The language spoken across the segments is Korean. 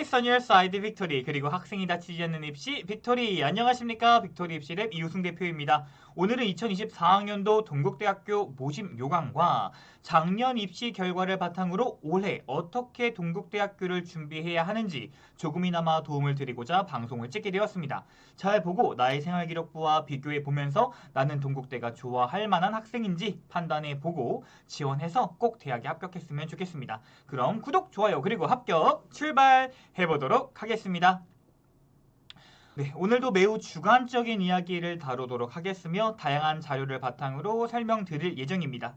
Always on your side 빅토리 그리고 학생이 다치지 않는 입시 빅토리 안녕하십니까 빅토리 입시랩 이우승 대표입니다. 오늘은 2024학년도 동국대학교 모집 요강과 작년 입시 결과를 바탕으로 올해 어떻게 동국대학교를 준비해야 하는지 조금이나마 도움을 드리고자 방송을 찍게 되었습니다. 잘 보고 나의 생활기록부와 비교해 보면서 나는 동국대가 좋아할 만한 학생인지 판단해 보고 지원해서 꼭 대학에 합격했으면 좋겠습니다. 그럼 구독, 좋아요 그리고 합격 출발해 보도록 하겠습니다. 네, 오늘도 매우 주관적인 이야기를 다루도록 하겠으며 다양한 자료를 바탕으로 설명드릴 예정입니다.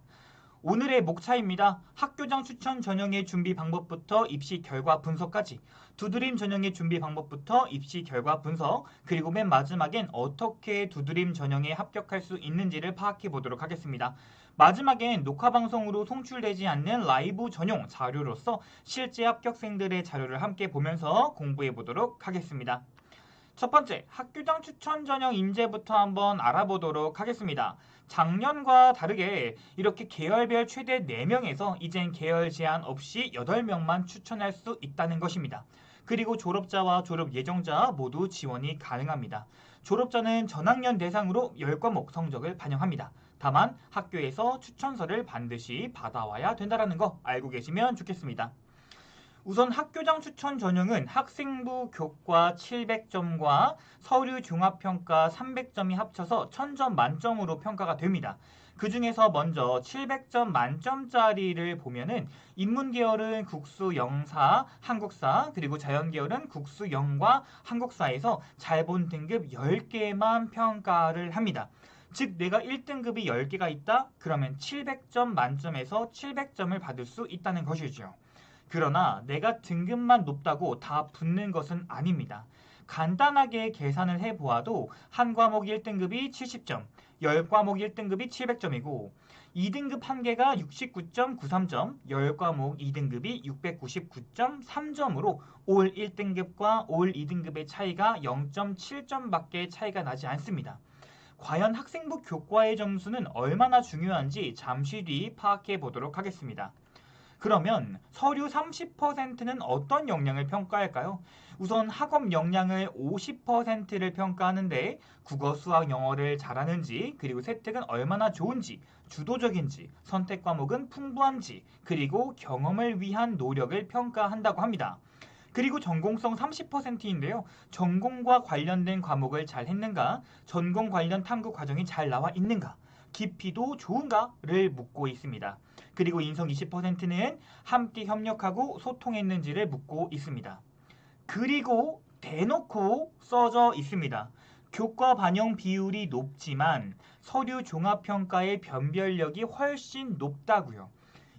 오늘의 목차입니다. 학교장 추천 전형의 준비 방법부터 입시 결과 분석까지, 두드림 전형의 준비 방법부터 입시 결과 분석, 그리고 맨 마지막엔 어떻게 두드림 전형에 합격할 수 있는지를 파악해 보도록 하겠습니다. 마지막엔 녹화방송으로 송출되지 않는 라이브 전용 자료로서 실제 합격생들의 자료를 함께 보면서 공부해 보도록 하겠습니다. 첫 번째, 학교장 추천 전형 인재부터 한번 알아보도록 하겠습니다. 작년과 다르게 이렇게 계열별 최대 4명에서 이젠 계열 제한 없이 8명만 추천할 수 있다는 것입니다. 그리고 졸업자와 졸업 예정자 모두 지원이 가능합니다. 졸업자는 전학년 대상으로 10과목 성적을 반영합니다. 다만 학교에서 추천서를 반드시 받아와야 된다는 거 알고 계시면 좋겠습니다. 우선 학교장 추천 전형은 학생부 교과 700점과 서류 종합평가 300점이 합쳐서 1000점 만점으로 평가가 됩니다. 그 중에서 먼저 700점 만점짜리를 보면은 인문계열은 국수 영사, 한국사, 그리고 자연계열은 국수 영과 한국사에서 잘 본 등급 10개만 평가를 합니다. 즉 내가 1등급이 10개가 있다? 그러면 700점 만점에서 700점을 받을 수 있다는 것이죠. 그러나 내가 등급만 높다고 다 붙는 것은 아닙니다. 간단하게 계산을 해보아도 한 과목 1등급이 70점, 10과목 1등급이 700점이고 2등급 한 개가 69.93점, 10과목 2등급이 699.3점으로 올 1등급과 올 2등급의 차이가 0.7점밖에 차이가 나지 않습니다. 과연 학생부 교과의 점수는 얼마나 중요한지 잠시 뒤 파악해 보도록 하겠습니다. 그러면 서류 30%는 어떤 역량을 평가할까요? 우선 학업 역량을 50%를 평가하는데 국어, 수학, 영어를 잘하는지, 그리고 세특은 얼마나 좋은지, 주도적인지, 선택 과목은 풍부한지, 그리고 경험을 위한 노력을 평가한다고 합니다. 그리고 전공성 30%인데요. 전공과 관련된 과목을 잘 했는가, 전공 관련 탐구 과정이 잘 나와 있는가, 깊이도 좋은가를 묻고 있습니다. 그리고 인성 20%는 함께 협력하고 소통했는지를 묻고 있습니다. 그리고 대놓고 써져 있습니다. 교과 반영 비율이 높지만 서류 종합평가의 변별력이 훨씬 높다고요.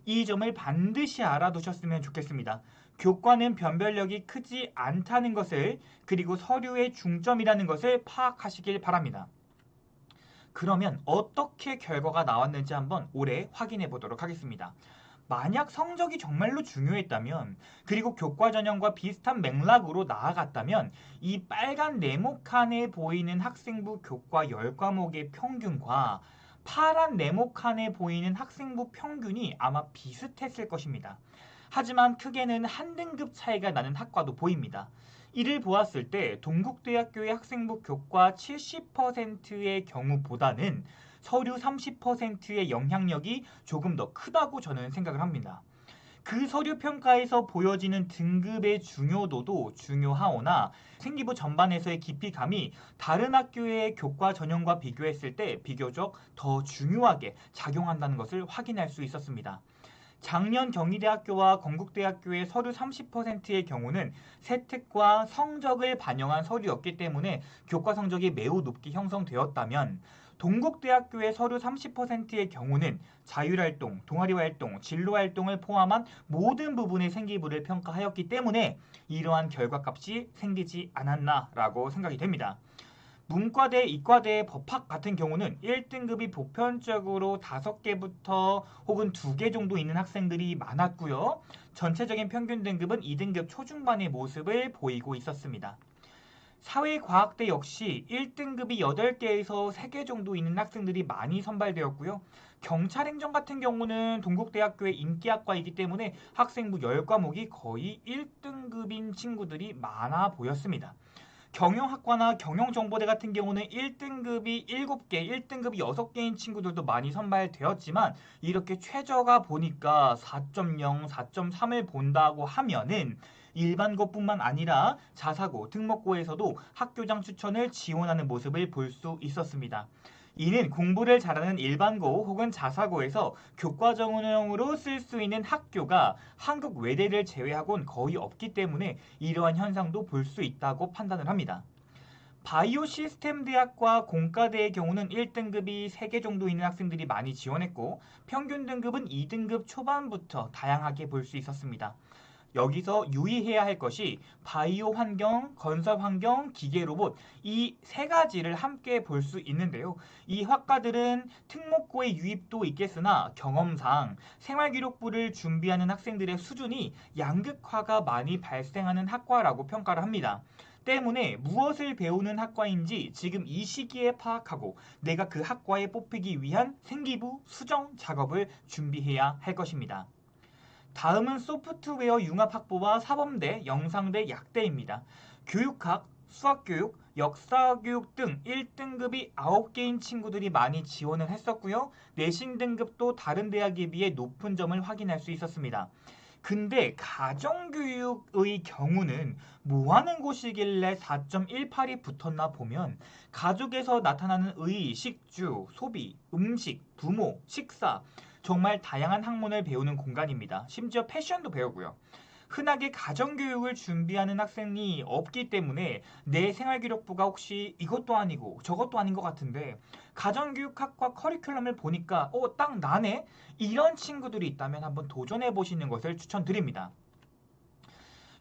이 점을 반드시 알아두셨으면 좋겠습니다. 교과는 변별력이 크지 않다는 것을, 그리고 서류의 중점이라는 것을 파악하시길 바랍니다. 그러면 어떻게 결과가 나왔는지 한번 올해 확인해 보도록 하겠습니다. 만약 성적이 정말로 중요했다면, 그리고 교과 전형과 비슷한 맥락으로 나아갔다면 이 빨간 네모칸에 보이는 학생부 교과 10과목의 평균과 파란 네모칸에 보이는 학생부 평균이 아마 비슷했을 것입니다. 하지만 크게는 한 등급 차이가 나는 학과도 보입니다. 이를 보았을 때 동국대학교의 학생부 교과 70%의 경우보다는 서류 30%의 영향력이 조금 더 크다고 저는 생각을 합니다. 그 서류 평가에서 보여지는 등급의 중요도도 중요하오나 생기부 전반에서의 깊이감이 다른 학교의 교과 전형과 비교했을 때 비교적 더 중요하게 작용한다는 것을 확인할 수 있었습니다. 작년 경희대학교와 건국대학교의 서류 30%의 경우는 세특과 성적을 반영한 서류였기 때문에 교과 성적이 매우 높게 형성되었다면, 동국대학교의 서류 30%의 경우는 자율활동, 동아리활동, 진로활동을 포함한 모든 부분의 생기부를 평가하였기 때문에 이러한 결과값이 생기지 않았나라고 생각이 됩니다. 문과대, 이과대, 법학 같은 경우는 1등급이 보편적으로 5개부터 혹은 2개 정도 있는 학생들이 많았고요. 전체적인 평균 등급은 2등급 초중반의 모습을 보이고 있었습니다. 사회과학대 역시 1등급이 8개에서 3개 정도 있는 학생들이 많이 선발되었고요. 경찰행정 같은 경우는 동국대학교의 인기학과이기 때문에 학생부 10과목이 거의 1등급인 친구들이 많아 보였습니다. 경영학과나 경영정보대 같은 경우는 1등급이 7개, 1등급이 6개인 친구들도 많이 선발되었지만 이렇게 최저가 보니까 4.0, 4.3을 본다고 하면은 일반고뿐만 아니라 자사고, 특목고에서도 학교장 추천을 지원하는 모습을 볼 수 있었습니다. 이는 공부를 잘하는 일반고 혹은 자사고에서 교과전형으로 쓸 수 있는 학교가 한국 외대를 제외하고는 거의 없기 때문에 이러한 현상도 볼 수 있다고 판단을 합니다. 바이오 시스템 대학과 공과대의 경우는 1등급이 3개 정도 있는 학생들이 많이 지원했고 평균 등급은 2등급 초반부터 다양하게 볼 수 있었습니다. 여기서 유의해야 할 것이 바이오 환경, 건설 환경, 기계 로봇 이 세 가지를 함께 볼 수 있는데요. 이 학과들은 특목고의 유입도 있겠으나 경험상 생활기록부를 준비하는 학생들의 수준이 양극화가 많이 발생하는 학과라고 평가를 합니다. 때문에 무엇을 배우는 학과인지 지금 이 시기에 파악하고 내가 그 학과에 뽑히기 위한 생기부, 수정 작업을 준비해야 할 것입니다. 다음은 소프트웨어 융합학부와 사범대, 영상대, 약대입니다. 교육학, 수학교육, 역사교육 등 1등급이 9개인 친구들이 많이 지원을 했었고요. 내신 등급도 다른 대학에 비해 높은 점을 확인할 수 있었습니다. 근데 가정교육의 경우는 뭐 하는 곳이길래 4.18이 붙었나 보면 가족에서 나타나는 의, 식주, 소비, 음식, 부모, 식사 정말 다양한 학문을 배우는 공간입니다. 심지어 패션도 배우고요. 흔하게 가정교육을 준비하는 학생이 없기 때문에 내 생활기록부가 혹시 이것도 아니고 저것도 아닌 것 같은데 가정교육학과 커리큘럼을 보니까 딱 나네? 이런 친구들이 있다면 한번 도전해 보시는 것을 추천드립니다.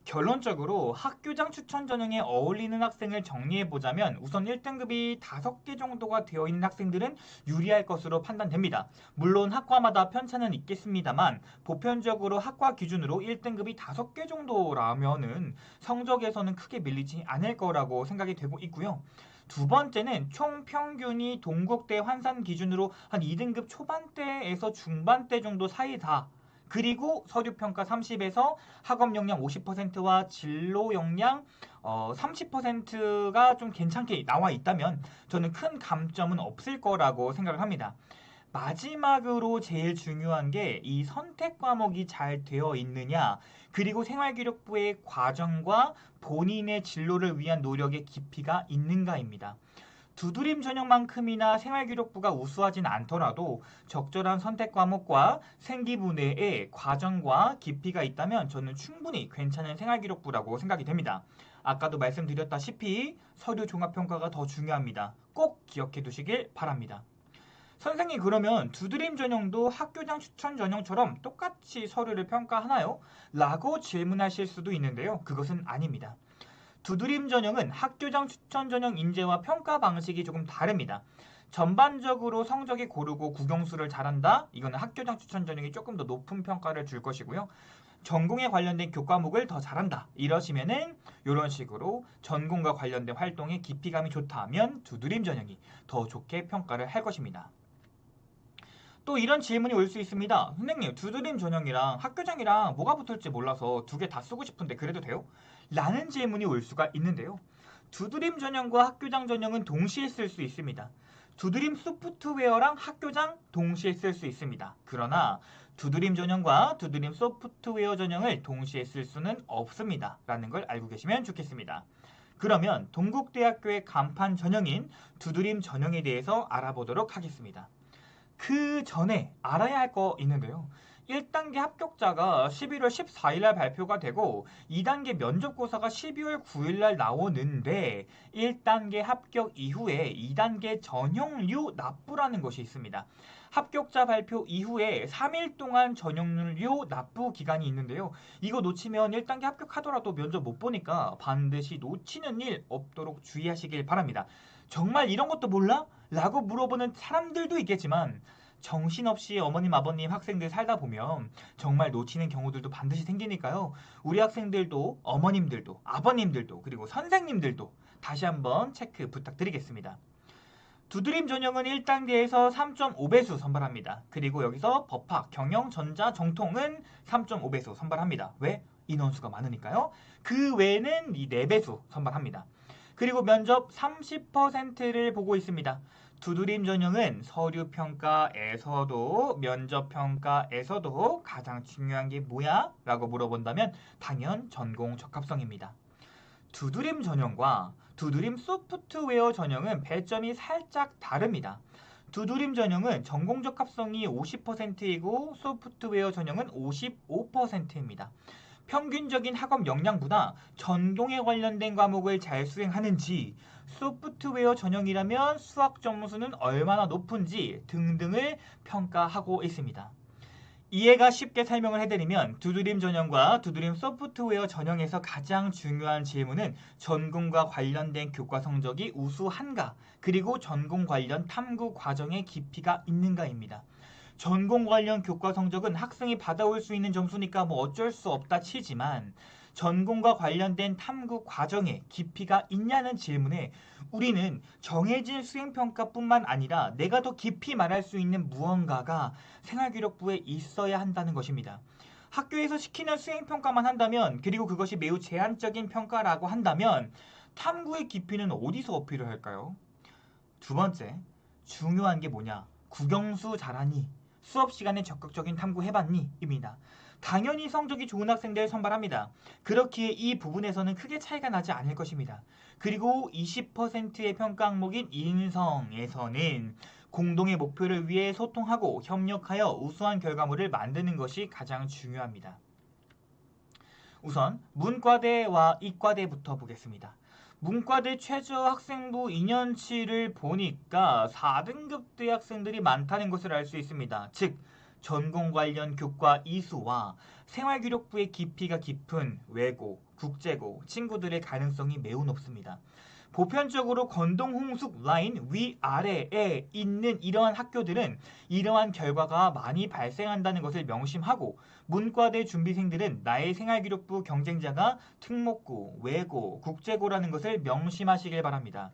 결론적으로 학교장 추천 전형에 어울리는 학생을 정리해보자면 우선 1등급이 5개 정도가 되어 있는 학생들은 유리할 것으로 판단됩니다. 물론 학과마다 편차는 있겠습니다만 보편적으로 학과 기준으로 1등급이 5개 정도라면은 성적에서는 크게 밀리지 않을 거라고 생각이 되고 있고요. 두 번째는 총 평균이 동국대 환산 기준으로 한 2등급 초반대에서 중반대 정도 사이다. 그리고 서류평가 30에서 학업 역량 50%와 진로 역량 30%가 좀 괜찮게 나와 있다면 저는 큰 감점은 없을 거라고 생각을 합니다. 마지막으로 제일 중요한 게 이 선택 과목이 잘 되어 있느냐, 그리고 생활기록부의 과정과 본인의 진로를 위한 노력의 깊이가 있는가입니다. 두드림 전형만큼이나 생활기록부가 우수하진 않더라도 적절한 선택 과목과 생기부 내에 과정과 깊이가 있다면 저는 충분히 괜찮은 생활기록부라고 생각이 됩니다. 아까도 말씀드렸다시피 서류 종합평가가 더 중요합니다. 꼭 기억해 두시길 바랍니다. 선생님 그러면 두드림 전형도 학교장 추천 전형처럼 똑같이 서류를 평가하나요? 라고 질문하실 수도 있는데요. 그것은 아닙니다. 두드림 전형은 학교장 추천 전형 인재와 평가 방식이 조금 다릅니다. 전반적으로 성적이 고르고 국영수를 잘한다? 이거는 학교장 추천 전형이 조금 더 높은 평가를 줄 것이고요. 전공에 관련된 교과목을 더 잘한다. 이러시면은 이런 식으로 전공과 관련된 활동에 깊이감이 좋다면 두드림 전형이 더 좋게 평가를 할 것입니다. 또 이런 질문이 올 수 있습니다. 선생님, 두드림 전형이랑 학교장이랑 뭐가 붙을지 몰라서 두 개 다 쓰고 싶은데 그래도 돼요? 라는 질문이 올 수가 있는데요. 두드림 전형과 학교장 전형은 동시에 쓸 수 있습니다. 두드림 소프트웨어랑 학교장 동시에 쓸 수 있습니다. 그러나 두드림 전형과 두드림 소프트웨어 전형을 동시에 쓸 수는 없습니다. 라는 걸 알고 계시면 좋겠습니다. 그러면 동국대학교의 간판 전형인 두드림 전형에 대해서 알아보도록 하겠습니다. 그 전에 알아야 할 거 있는데요. 1단계 합격자가 11월 14일 날 발표가 되고 2단계 면접고사가 12월 9일 날 나오는데 1단계 합격 이후에 2단계 전형료 납부라는 것이 있습니다. 합격자 발표 이후에 3일 동안 전형료 납부 기간이 있는데요. 이거 놓치면 1단계 합격하더라도 면접 못 보니까 반드시 놓치는 일 없도록 주의하시길 바랍니다. 정말 이런 것도 몰라? 라고 물어보는 사람들도 있겠지만 정신없이 어머님, 아버님, 학생들 살다 보면 정말 놓치는 경우들도 반드시 생기니까요. 우리 학생들도 어머님들도 아버님들도 그리고 선생님들도 다시 한번 체크 부탁드리겠습니다. 두드림 전형은 1단계에서 3.5배수 선발합니다. 그리고 여기서 법학, 경영, 전자, 정통은 3.5배수 선발합니다. 왜? 인원수가 많으니까요. 그 외에는 이 4배수 선발합니다. 그리고 면접 30%를 보고 있습니다. 두드림 전형은 서류 평가에서도 면접 평가에서도 가장 중요한 게 뭐야? 라고 물어본다면 당연 전공 적합성입니다. 두드림 전형과 두드림 소프트웨어 전형은 배점이 살짝 다릅니다. 두드림 전형은 전공 적합성이 50%이고 소프트웨어 전형은 55%입니다. 평균적인 학업 역량보다 전공에 관련된 과목을 잘 수행하는지, 소프트웨어 전형이라면 수학 점수는 얼마나 높은지 등등을 평가하고 있습니다. 이해가 쉽게 설명을 해드리면 두드림 전형과 두드림 소프트웨어 전형에서 가장 중요한 질문은 전공과 관련된 교과 성적이 우수한가, 그리고 전공 관련 탐구 과정의 깊이가 있는가입니다. 전공 관련 교과 성적은 학생이 받아올 수 있는 점수니까 뭐 어쩔 수 없다 치지만 전공과 관련된 탐구 과정에 깊이가 있냐는 질문에 우리는 정해진 수행평가뿐만 아니라 내가 더 깊이 말할 수 있는 무언가가 생활기록부에 있어야 한다는 것입니다. 학교에서 시키는 수행평가만 한다면, 그리고 그것이 매우 제한적인 평가라고 한다면 탐구의 깊이는 어디서 어필을 할까요? 두 번째, 중요한 게 뭐냐? 국영수 잘하니? 수업 시간에 적극적인 탐구 해봤니? 입니다. 당연히 성적이 좋은 학생들 선발합니다. 그렇기에 이 부분에서는 크게 차이가 나지 않을 것입니다. 그리고 20%의 평가 항목인 인성에서는 공동의 목표를 위해 소통하고 협력하여 우수한 결과물을 만드는 것이 가장 중요합니다. 우선 문과대와 이과대부터 보겠습니다. 문과대 최저 학생부 2년치를 보니까 4등급대 학생들이 많다는 것을 알 수 있습니다. 즉 전공 관련 교과 이수와 생활기록부의 깊이가 깊은 외고, 국제고 친구들의 가능성이 매우 높습니다. 보편적으로 건동 홍숙 라인 위아래에 있는 이러한 학교들은 이러한 결과가 많이 발생한다는 것을 명심하고, 문과대 준비생들은 나의 생활기록부 경쟁자가 특목고, 외고, 국제고라는 것을 명심하시길 바랍니다.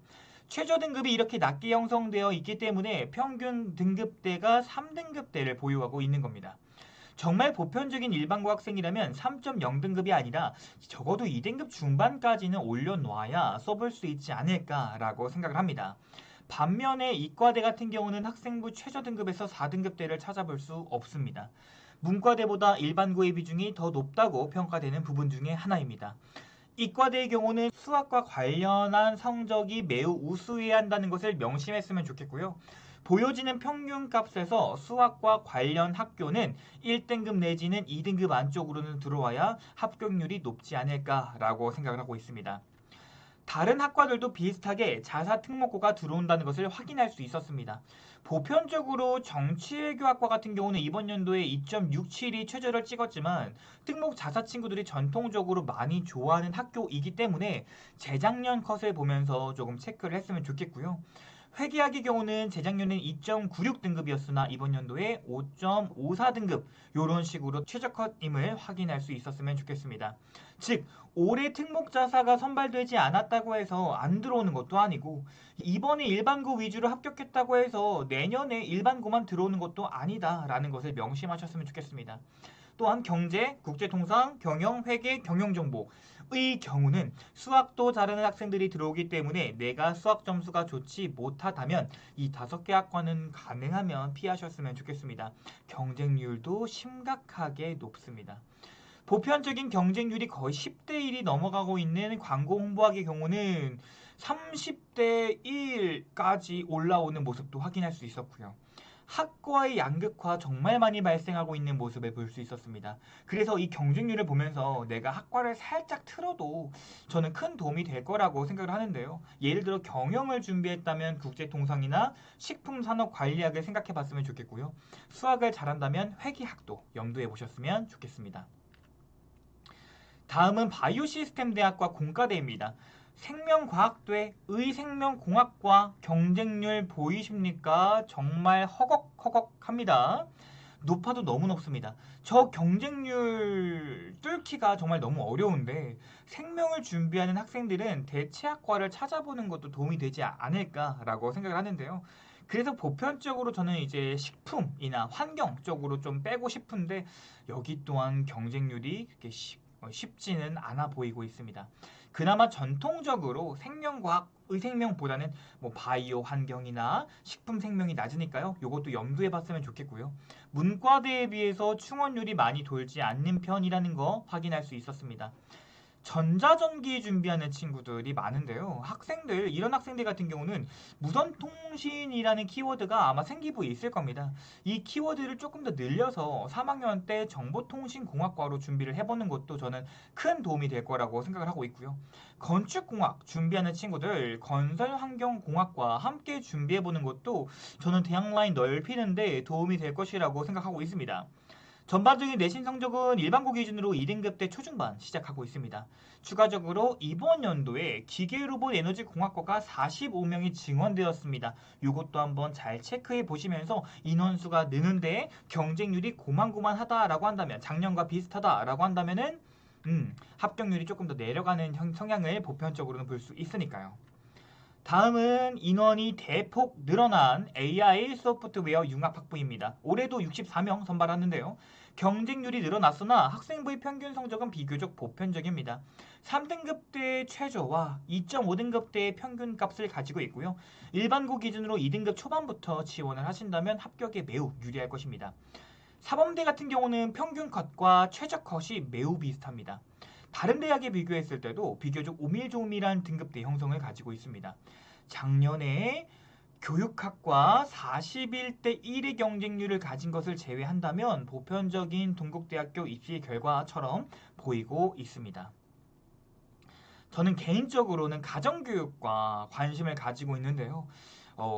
최저 등급이 이렇게 낮게 형성되어 있기 때문에 평균 등급대가 3등급대를 보유하고 있는 겁니다. 정말 보편적인 일반고 학생이라면 3.0등급이 아니라 적어도 2등급 중반까지는 올려놔야 써볼 수 있지 않을까라고 생각을 합니다. 반면에 이과대 같은 경우는 학생부 최저 등급에서 4등급대를 찾아볼 수 없습니다. 문과대보다 일반고의 비중이 더 높다고 평가되는 부분 중에 하나입니다. 이과대의 경우는 수학과 관련한 성적이 매우 우수해야 한다는 것을 명심했으면 좋겠고요. 보여지는 평균값에서 수학과 관련 학교는 1등급 내지는 2등급 안쪽으로는 들어와야 합격률이 높지 않을까라고 생각을 하고 있습니다. 다른 학과들도 비슷하게 자사 특목고가 들어온다는 것을 확인할 수 있었습니다. 보편적으로 정치외교학과 같은 경우는 이번 연도에 2.67이 최저를 찍었지만 특목 자사 친구들이 전통적으로 많이 좋아하는 학교이기 때문에 재작년 컷을 보면서 조금 체크를 했으면 좋겠고요. 회계학의 경우는 재작년엔 2.96등급이었으나 이번 연도에 5.54등급 이런 식으로 최저컷임을 확인할 수 있었으면 좋겠습니다. 즉 올해 특목자사가 선발되지 않았다고 해서 안 들어오는 것도 아니고, 이번에 일반고 위주로 합격했다고 해서 내년에 일반고만 들어오는 것도 아니다라는 것을 명심하셨으면 좋겠습니다. 또한 경제, 국제통상, 경영, 회계, 경영정보의 경우는 수학도 잘하는 학생들이 들어오기 때문에 내가 수학 점수가 좋지 못하다면 이 5개 학과는 가능하면 피하셨으면 좋겠습니다. 경쟁률도 심각하게 높습니다. 보편적인 경쟁률이 거의 10대 1이 넘어가고 있는 광고 홍보학의 경우는 30대 1까지 올라오는 모습도 확인할 수 있었고요. 학과의 양극화 정말 많이 발생하고 있는 모습을 볼 수 있었습니다. 그래서 이 경쟁률을 보면서 내가 학과를 살짝 틀어도 저는 큰 도움이 될 거라고 생각을 하는데요. 예를 들어 경영을 준비했다면 국제통상이나 식품산업관리학을 생각해 봤으면 좋겠고요. 수학을 잘한다면 회계학도 염두에 보셨으면 좋겠습니다. 다음은 바이오시스템대학과 공과대입니다. 생명과학대, 의생명공학과 경쟁률 보이십니까? 정말 허걱허걱합니다. 높아도 너무 높습니다. 저 경쟁률 뚫기가 정말 너무 어려운데 생명을 준비하는 학생들은 대체학과를 찾아보는 것도 도움이 되지 않을까라고 생각을 하는데요. 그래서 보편적으로 저는 이제 식품이나 환경 쪽으로 좀 빼고 싶은데 여기 또한 경쟁률이 그렇게 쉽지는 않아 보이고 있습니다. 그나마 전통적으로 생명과학, 의생명보다는 뭐 바이오 환경이나 식품 생명이 낮으니까요. 이것도 염두에 봤으면 좋겠고요. 문과대에 비해서 충원율이 많이 돌지 않는 편이라는 거 확인할 수 있었습니다. 전자전기 준비하는 친구들이 많은데요. 이런 학생들 같은 경우는 무선통신이라는 키워드가 아마 생기부에 있을 겁니다. 이 키워드를 조금 더 늘려서 3학년 때 정보통신공학과로 준비를 해보는 것도 저는 큰 도움이 될 거라고 생각을 하고 있고요. 건축공학 준비하는 친구들 건설환경공학과 함께 준비해보는 것도 저는 대학 라인 넓히는데 도움이 될 것이라고 생각하고 있습니다. 전반적인 내신 성적은 일반고 기준으로 2등급 대 초중반 시작하고 있습니다. 추가적으로 이번 연도에 기계로봇 에너지 공학과가 45명이 증원되었습니다. 이것도 한번 잘 체크해 보시면서 인원수가 느는데 경쟁률이 고만고만하다라고 한다면 작년과 비슷하다라고 한다면은 합격률이 조금 더 내려가는 성향을 보편적으로는 볼 수 있으니까요. 다음은 인원이 대폭 늘어난 AI 소프트웨어 융합학부입니다. 올해도 64명 선발하는데요. 경쟁률이 늘어났으나 학생부의 평균 성적은 비교적 보편적입니다. 3등급 대 최저와 2.5등급 대의 평균 값을 가지고 있고요. 일반고 기준으로 2등급 초반부터 지원을 하신다면 합격에 매우 유리할 것입니다. 사범대 같은 경우는 평균 컷과 최저 컷이 매우 비슷합니다. 다른 대학에 비교했을 때도 비교적 오밀조밀한 등급대 형성을 가지고 있습니다. 작년에 교육학과 41대 1의 경쟁률을 가진 것을 제외한다면 보편적인 동국대학교 입시 결과처럼 보이고 있습니다. 저는 개인적으로는 가정교육과 관심을 가지고 있는데요.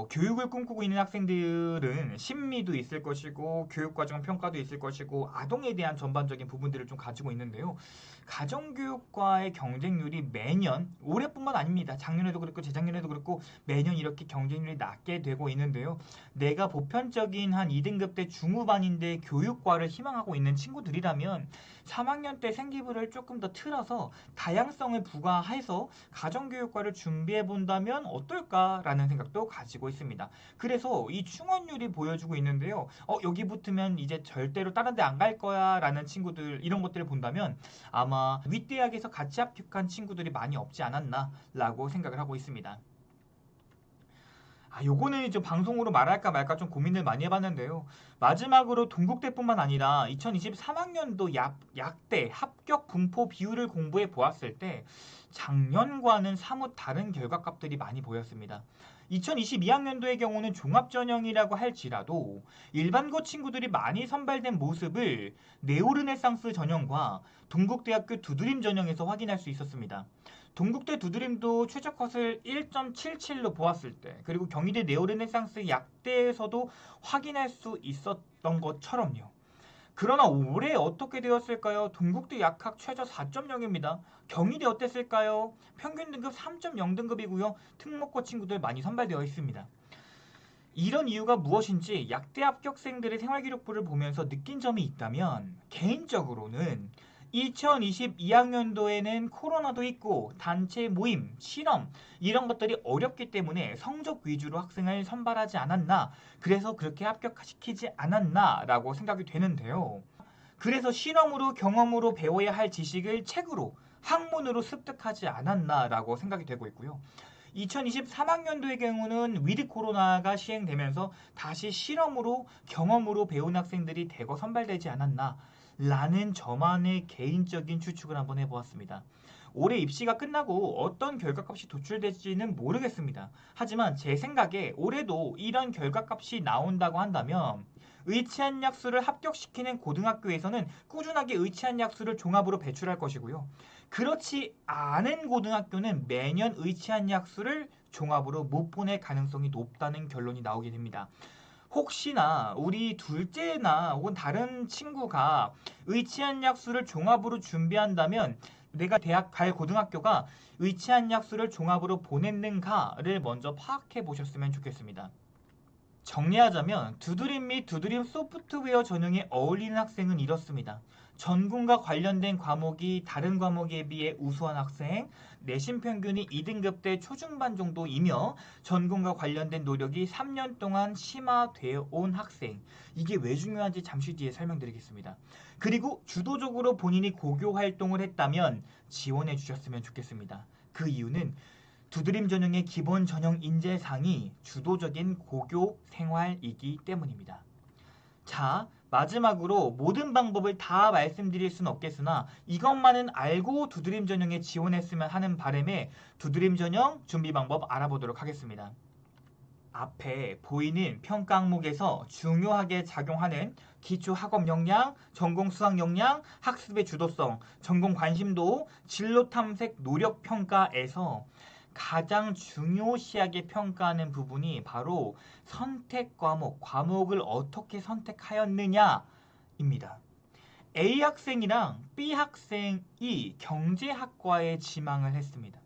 교육을 꿈꾸고 있는 학생들은 심리도 있을 것이고 교육과정 평가도 있을 것이고 아동에 대한 전반적인 부분들을 좀 가지고 있는데요. 가정교육과의 경쟁률이 매년 올해뿐만 아닙니다. 작년에도 그렇고 재작년에도 그렇고 매년 이렇게 경쟁률이 낮게 되고 있는데요. 내가 보편적인 한 2등급 대 중후반인데 교육과를 희망하고 있는 친구들이라면 3학년 때 생기부를 조금 더 틀어서 다양성을 부과해서 가정교육과를 준비해 본다면 어떨까라는 생각도 가지고 있습니다. 그래서 이 충원율이 보여주고 있는데요. 여기 붙으면 이제 절대로 다른 데 안 갈 거야 라는 친구들 이런 것들을 본다면 아마 윗대학에서 같이 합격한 친구들이 많이 없지 않았나 라고 생각을 하고 있습니다. 요거는 이제 방송으로 말할까 말까 좀 고민을 많이 해봤는데요. 마지막으로 동국대뿐만 아니라 2023학년도 약대 합격 분포 비율을 공부해 보았을 때 작년과는 사뭇 다른 결과값들이 많이 보였습니다. 2022학년도의 경우는 종합전형이라고 할지라도 일반고 친구들이 많이 선발된 모습을 네오르네상스 전형과 동국대학교 두드림 전형에서 확인할 수 있었습니다. 동국대 두드림도 최저컷을 1.77로 보았을 때 그리고 경희대 네오르네상스 약대에서도 확인할 수 있었던 것처럼요. 그러나 올해 어떻게 되었을까요? 동국대 약학 최저 4.0입니다. 경희대 어땠을까요? 평균 등급 3.0등급이고요. 특목고 친구들 많이 선발되어 있습니다. 이런 이유가 무엇인지 약대 합격생들의 생활기록부를 보면서 느낀 점이 있다면 개인적으로는 2022학년도에는 코로나도 있고 단체 모임, 실험 이런 것들이 어렵기 때문에 성적 위주로 학생을 선발하지 않았나 그래서 그렇게 합격시키지 않았나 라고 생각이 되는데요. 그래서 실험으로 경험으로 배워야 할 지식을 책으로 학문으로 습득하지 않았나 라고 생각이 되고 있고요. 2023학년도의 경우는 위드 코로나가 시행되면서 다시 실험으로 경험으로 배운 학생들이 대거 선발되지 않았나 라는 저만의 개인적인 추측을 한번 해보았습니다. 올해 입시가 끝나고 어떤 결과값이 도출될지는 모르겠습니다. 하지만 제 생각에 올해도 이런 결과값이 나온다고 한다면 의치한 약수를 합격시키는 고등학교에서는 꾸준하게 의치한 약수를 종합으로 배출할 것이고요. 그렇지 않은 고등학교는 매년 의치한 약수를 종합으로 못 보낼 가능성이 높다는 결론이 나오게 됩니다. 혹시나 우리 둘째나 혹은 다른 친구가 의치한 약수를 종합으로 준비한다면 내가 대학 갈 고등학교가 의치한 약수를 종합으로 보냈는가를 먼저 파악해 보셨으면 좋겠습니다. 정리하자면 두드림 및 두드림 소프트웨어 전형에 어울리는 학생은 이렇습니다. 전공과 관련된 과목이 다른 과목에 비해 우수한 학생, 내신 평균이 2등급대 초중반 정도이며 전공과 관련된 노력이 3년 동안 심화되어 온 학생. 이게 왜 중요한지 잠시 뒤에 설명드리겠습니다. 그리고 주도적으로 본인이 고교 활동을 했다면 지원해 주셨으면 좋겠습니다. 그 이유는 두드림 전형의 기본 전형 인재상이 주도적인 고교 생활이기 때문입니다. 자, 마지막으로 모든 방법을 다 말씀드릴 수는 없겠으나 이것만은 알고 두드림 전형에 지원했으면 하는 바람에 두드림 전형 준비 방법 알아보도록 하겠습니다. 앞에 보이는 평가 항목에서 중요하게 작용하는 기초 학업 역량, 전공 수학 역량, 학습의 주도성, 전공 관심도, 진로 탐색 노력 평가에서 가장 중요시하게 평가하는 부분이 바로 선택 과목, 과목을 어떻게 선택하였느냐입니다. A 학생이랑 B 학생이 경제학과에 지망을 했습니다.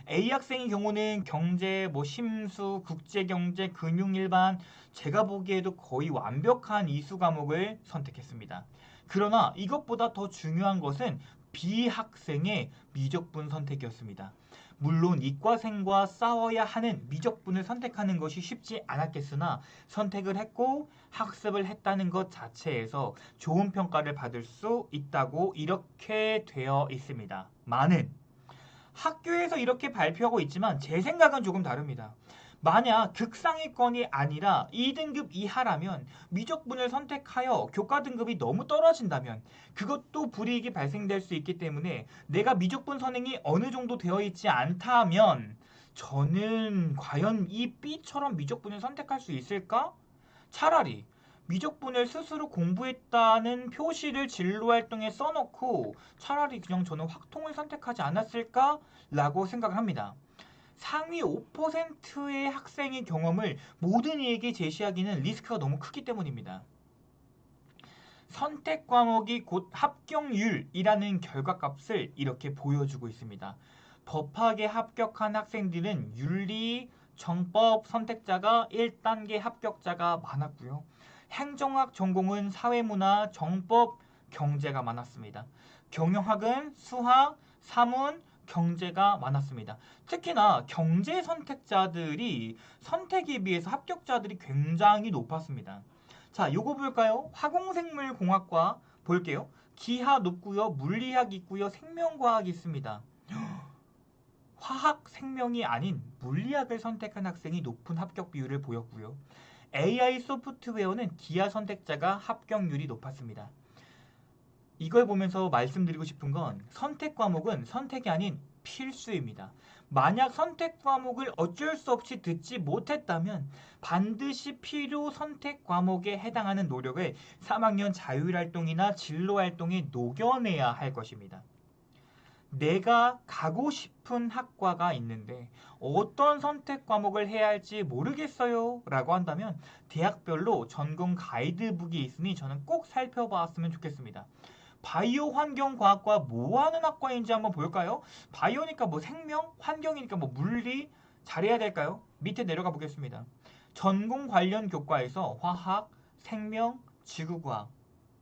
A 학생의 경우는 경제, 심수, 국제경제, 금융일반 제가 보기에도 거의 완벽한 이수 과목을 선택했습니다. 그러나 이것보다 더 중요한 것은 B 학생의 미적분 선택이었습니다. 물론 이과생과 싸워야 하는 미적분을 선택하는 것이 쉽지 않았겠으나 선택을 했고 학습을 했다는 것 자체에서 좋은 평가를 받을 수 있다고 이렇게 되어 있습니다. 많은 학교에서 이렇게 발표하고 있지만 제 생각은 조금 다릅니다. 만약 극상위권이 아니라 2등급 이하라면 미적분을 선택하여 교과 등급이 너무 떨어진다면 그것도 불이익이 발생될 수 있기 때문에 내가 미적분 선행이 어느 정도 되어 있지 않다면 저는 과연 이 B처럼 미적분을 선택할 수 있을까? 차라리 미적분을 스스로 공부했다는 표시를 진로활동에 써놓고 차라리 그냥 저는 확통을 선택하지 않았을까? 라고 생각을 합니다. 상위 5%의 학생의 경험을 모든 이에게 제시하기는 리스크가 너무 크기 때문입니다. 선택 과목이 곧 합격률이라는 결과값을 이렇게 보여주고 있습니다. 법학에 합격한 학생들은 윤리, 정법 선택자가 1단계 합격자가 많았고요. 행정학 전공은 사회문화, 정법, 경제가 많았습니다. 경영학은 수학, 사문, 경제가 많았습니다. 특히나 경제 선택자들이 선택에 비해서 합격자들이 굉장히 높았습니다. 자, 요거 볼까요? 화공생물공학과 볼게요. 기하 높고요. 물리학 있고요. 생명과학 있습니다. 화학 생명이 아닌 물리학을 선택한 학생이 높은 합격 비율을 보였고요. AI 소프트웨어는 기하 선택자가 합격률이 높았습니다. 이걸 보면서 말씀드리고 싶은 건 선택 과목은 선택이 아닌 필수입니다. 만약 선택 과목을 어쩔 수 없이 듣지 못했다면 반드시 필요 선택 과목에 해당하는 노력을 3학년 자율활동이나 진로활동에 녹여내야 할 것입니다. 내가 가고 싶은 학과가 있는데 어떤 선택 과목을 해야 할지 모르겠어요 라고 한다면 대학별로 전공 가이드북이 있으니 저는 꼭 살펴봤으면 좋겠습니다. 바이오 환경과학과 뭐 하는 학과인지 한번 볼까요? 바이오니까 생명, 환경이니까 물리 잘해야 될까요? 밑에 내려가 보겠습니다. 전공 관련 교과에서 화학, 생명, 지구과학,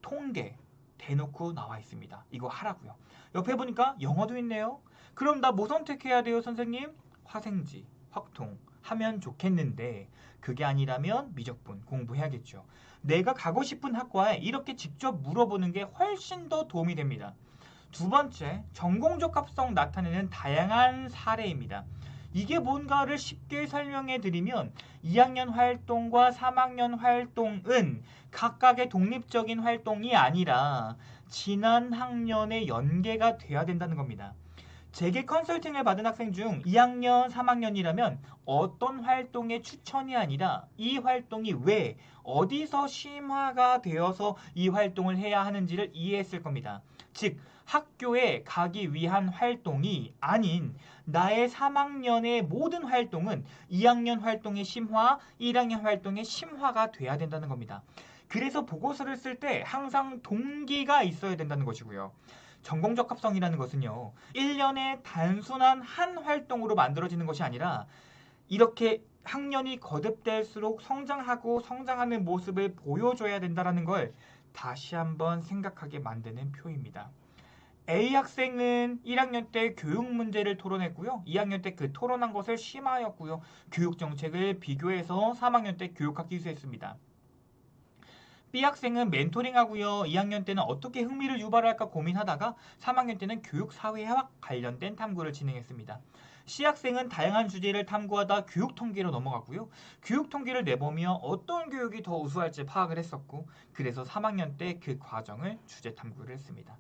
통계 대놓고 나와 있습니다. 이거 하라고요. 옆에 보니까 영어도 있네요. 그럼 나 뭐 선택해야 돼요, 선생님? 화생지, 확통 하면 좋겠는데 그게 아니라면 미적분 공부해야겠죠. 내가 가고 싶은 학과에 이렇게 직접 물어보는 게 훨씬 더 도움이 됩니다. 두 번째, 전공적 합성 나타내는 다양한 사례입니다. 이게 뭔가를 쉽게 설명해 드리면 2학년 활동과 3학년 활동은 각각의 독립적인 활동이 아니라 지난 학년에 연계가 돼야 된다는 겁니다. 재계 컨설팅을 받은 학생 중 2학년, 3학년이라면 어떤 활동의 추천이 아니라 이 활동이 왜, 어디서 심화가 되어서 이 활동을 해야 하는지를 이해했을 겁니다. 즉, 학교에 가기 위한 활동이 아닌 나의 3학년의 모든 활동은 2학년 활동의 심화, 1학년 활동의 심화가 돼야 된다는 겁니다. 그래서 보고서를 쓸 때 항상 동기가 있어야 된다는 것이고요. 전공적 합성이라는 것은요, 1년에 단순한 한 활동으로 만들어지는 것이 아니라 이렇게 학년이 거듭될수록 성장하고 성장하는 모습을 보여줘야 된다는 걸 다시 한번 생각하게 만드는 표입니다. A 학생은 1학년 때 교육 문제를 토론했고요. 2학년 때 그 토론한 것을 심화하였고요. 교육 정책을 비교해서 3학년 때 교육학 기수했습니다. B 학생은 멘토링하고요. 2학년 때는 어떻게 흥미를 유발할까 고민하다가 3학년 때는 교육사회와 관련된 탐구를 진행했습니다. C 학생은 다양한 주제를 탐구하다 교육 통계로 넘어갔고요. 교육 통계를 내보며 어떤 교육이 더 우수할지 파악을 했었고, 그래서 3학년 때 그 과정을 주제 탐구를 했습니다.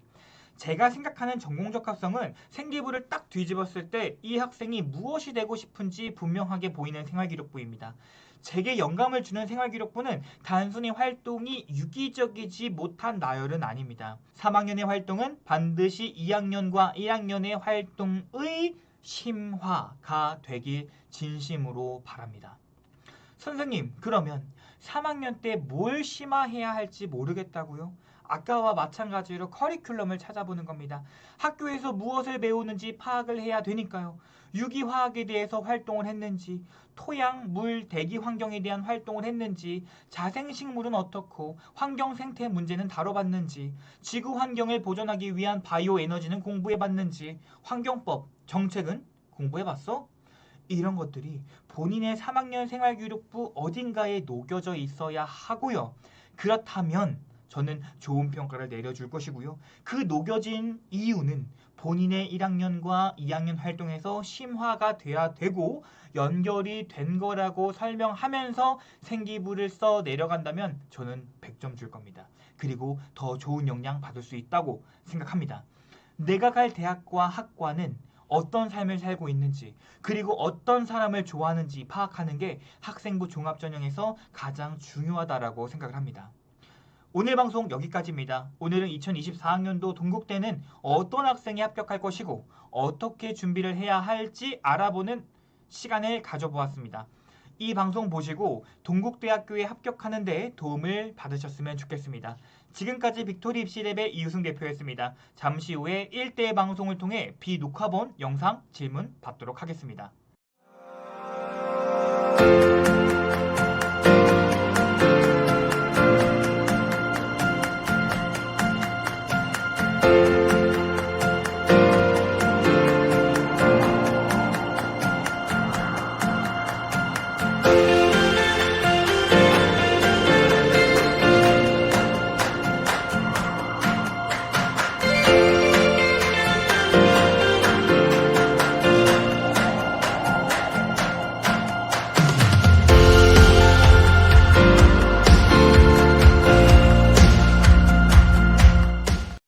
제가 생각하는 전공적 합성은 생기부를 딱 뒤집었을 때 이 학생이 무엇이 되고 싶은지 분명하게 보이는 생활기록부입니다. 제게 영감을 주는 생활기록부는 단순히 활동이 유기적이지 못한 나열은 아닙니다. 3학년의 활동은 반드시 2학년과 1학년의 활동의 심화가 되길 진심으로 바랍니다. 선생님, 그러면 3학년 때 뭘 심화해야 할지 모르겠다고요? 아까와 마찬가지로 커리큘럼을 찾아보는 겁니다. 학교에서 무엇을 배우는지 파악을 해야 되니까요. 유기화학에 대해서 활동을 했는지, 토양, 물, 대기 환경에 대한 활동을 했는지, 자생식물은 어떻고, 환경 생태 문제는 다뤄봤는지, 지구 환경을 보존하기 위한 바이오 에너지는 공부해봤는지, 환경법, 정책은 공부해봤어? 이런 것들이 본인의 3학년 생활기록부 어딘가에 녹여져 있어야 하고요. 그렇다면 저는 좋은 평가를 내려줄 것이고요. 그 녹여진 이유는 본인의 1학년과 2학년 활동에서 심화가 돼야 되고 연결이 된 거라고 설명하면서 생기부를 써 내려간다면 저는 100점 줄 겁니다. 그리고 더 좋은 영향 받을 수 있다고 생각합니다. 내가 갈 대학과 학과는 어떤 삶을 살고 있는지, 그리고 어떤 사람을 좋아하는지 파악하는 게 학생부 종합전형에서 가장 중요하다라고 생각을 합니다. 오늘 방송 여기까지입니다. 오늘은 2024학년도 동국대는 어떤 학생이 합격할 것이고 어떻게 준비를 해야 할지 알아보는 시간을 가져보았습니다. 이 방송 보시고 동국대학교에 합격하는 데 도움을 받으셨으면 좋겠습니다. 지금까지 빅토리 입시랩의 이우승 대표였습니다. 잠시 후에 1대 방송을 통해 비녹화본 영상 질문 받도록 하겠습니다.